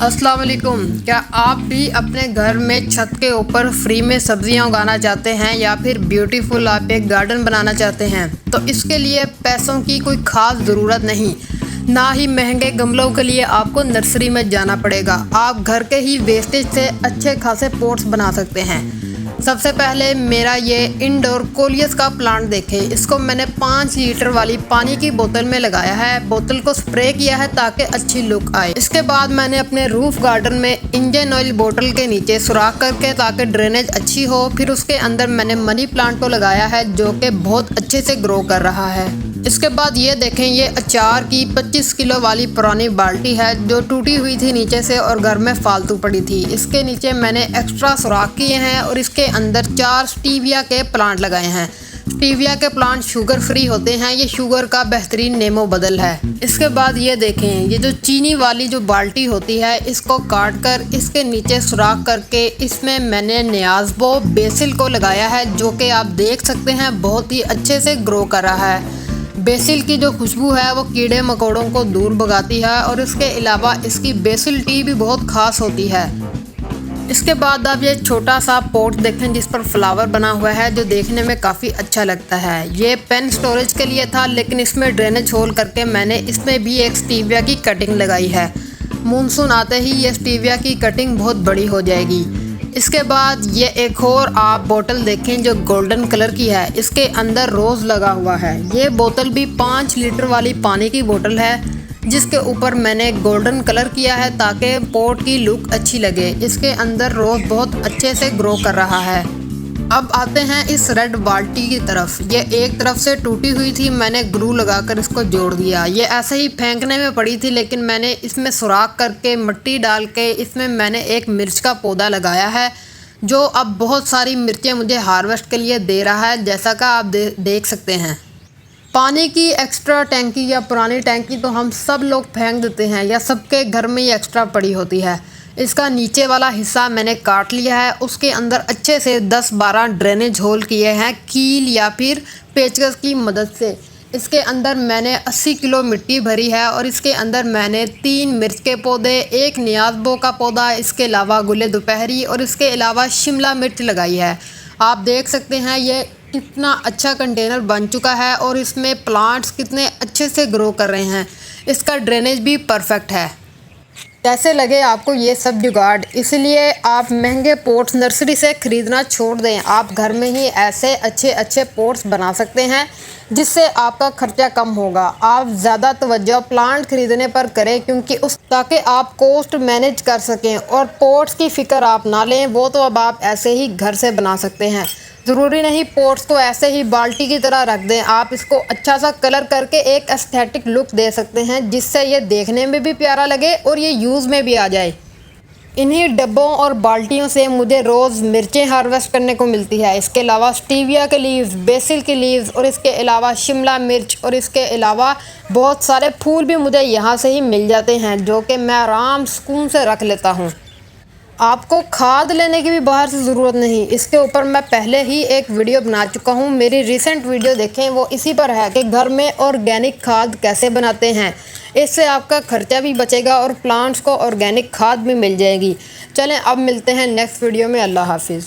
अस्सलाम वालेकुम। क्या आप भी अपने घर में छत के ऊपर फ्री में सब्जियां उगाना चाहते हैं या फिर ब्यूटीफुल आप एक गार्डन बनाना चाहते हैं? तो इसके लिए पैसों की कोई ख़ास ज़रूरत नहीं, ना ही महंगे गमलों के लिए आपको नर्सरी में जाना पड़ेगा। आप घर के ही वेस्टेज से अच्छे खासे पॉट्स बना सकते हैं। सबसे पहले मेरा ये इंडोर कोलियस का प्लांट देखें। इसको मैंने 5 लीटर वाली पानी की बोतल में लगाया है। बोतल को स्प्रे किया है ताकि अच्छी लुक आए। इसके बाद मैंने अपने रूफ गार्डन में इंजन ऑयल बोतल के नीचे सुराख करके ताकि ड्रेनेज अच्छी हो। फिर उसके अंदर मैंने मनी प्लांट को लगाया है जो कि बहुत अच्छे से ग्रो कर रहा है। इसके बाद ये देखें, ये अचार की 25 किलो वाली पुरानी बाल्टी है जो टूटी हुई थी नीचे से और घर में फालतू पड़ी थी। इसके नीचे मैंने एक्स्ट्रा सुराख किए हैं और इसके अंदर 4 स्टीविया के प्लांट लगाए हैं। स्टीविया के प्लांट शुगर फ्री होते हैं। ये शुगर का बेहतरीन नेमो बदल है। इसके बाद ये देखें, ये जो चीनी वाली जो बाल्टी होती है इसको काट कर इसके नीचे सुराख करके इसमें मैंने नियाज़बो बेसिल को लगाया है जो कि आप देख सकते हैं बहुत ही अच्छे से ग्रो कर रहा है। बेसिल की जो खुशबू है वो कीड़े मकोड़ों को दूर भगाती है और इसके अलावा इसकी बेसिल टी भी बहुत ख़ास होती है। इसके बाद आप ये छोटा सा पॉट देखें जिस पर फ्लावर बना हुआ है जो देखने में काफ़ी अच्छा लगता है। ये पेन स्टोरेज के लिए था लेकिन इसमें ड्रेनेज होल करके मैंने इसमें भी एक स्टीविया की कटिंग लगाई है। मानसून आते ही ये स्टीविया की कटिंग बहुत बड़ी हो जाएगी। इसके बाद ये एक और आप बोतल देखें जो गोल्डन कलर की है। इसके अंदर रोज़ लगा हुआ है। ये बोतल भी 5 लीटर वाली पानी की बोतल है जिसके ऊपर मैंने गोल्डन कलर किया है ताकि पॉट की लुक अच्छी लगे। इसके अंदर रोज़ बहुत अच्छे से ग्रो कर रहा है। अब आते हैं इस रेड बाल्टी की तरफ। ये एक तरफ से टूटी हुई थी, मैंने ग्लू लगाकर इसको जोड़ दिया। ये ऐसे ही फेंकने में पड़ी थी लेकिन मैंने इसमें सुराख करके मिट्टी डाल के इसमें मैंने एक मिर्च का पौधा लगाया है जो अब बहुत सारी मिर्चें मुझे हार्वेस्ट के लिए दे रहा है, जैसा कि आप देख सकते हैं। पानी की एक्स्ट्रा टैंकी या पुरानी टैंकी तो हम सब लोग फेंक देते हैं या सबके घर में ही एक्स्ट्रा पड़ी होती है। इसका नीचे वाला हिस्सा मैंने काट लिया है। उसके अंदर अच्छे से 10-12 ड्रेनेज होल किए हैं कील या फिर पेचकस की मदद से। इसके अंदर मैंने 80 किलो मिट्टी भरी है और इसके अंदर मैंने 3 मिर्च के पौधे, 1 नियाज़बो का पौधा, इसके अलावा गुले दोपहरी और इसके अलावा शिमला मिर्च लगाई है। आप देख सकते हैं ये कितना अच्छा कंटेनर बन चुका है और इसमें प्लांट्स कितने अच्छे से ग्रो कर रहे हैं। इसका ड्रेनेज भी परफेक्ट है। कैसे लगे आपको ये सब जुगाड़? इसलिए आप महंगे पॉट्स नर्सरी से ख़रीदना छोड़ दें। आप घर में ही ऐसे अच्छे अच्छे पॉट्स बना सकते हैं जिससे आपका खर्चा कम होगा। आप ज़्यादा तवज्जो प्लांट ख़रीदने पर करें क्योंकि ताकि आप कॉस्ट मैनेज कर सकें और पॉट्स की फ़िक्र आप ना लें, वो तो अब आप ऐसे ही घर से बना सकते हैं। ज़रूरी नहीं पॉट्स को ऐसे ही बाल्टी की तरह रख दें। आप इसको अच्छा सा कलर करके एक एस्थेटिक लुक दे सकते हैं जिससे ये देखने में भी प्यारा लगे और ये यूज़ में भी आ जाए। इन्हीं डब्बों और बाल्टियों से मुझे रोज़ मिर्चें हार्वेस्ट करने को मिलती है। इसके अलावा स्टीविया के लीव्स, बेसिल के लीव्स और इसके अलावा शिमला मिर्च और इसके अलावा बहुत सारे फूल भी मुझे यहाँ से ही मिल जाते हैं जो कि मैं आराम सुकून से रख लेता हूँ। आपको खाद लेने की भी बाहर से ज़रूरत नहीं। इसके ऊपर मैं पहले ही एक वीडियो बना चुका हूँ। मेरी रिसेंट वीडियो देखें, वो इसी पर है कि घर में ऑर्गेनिक खाद कैसे बनाते हैं। इससे आपका खर्चा भी बचेगा और प्लांट्स को ऑर्गेनिक खाद भी मिल जाएगी। चलें अब मिलते हैं नेक्स्ट वीडियो में। अल्लाह हाफिज़।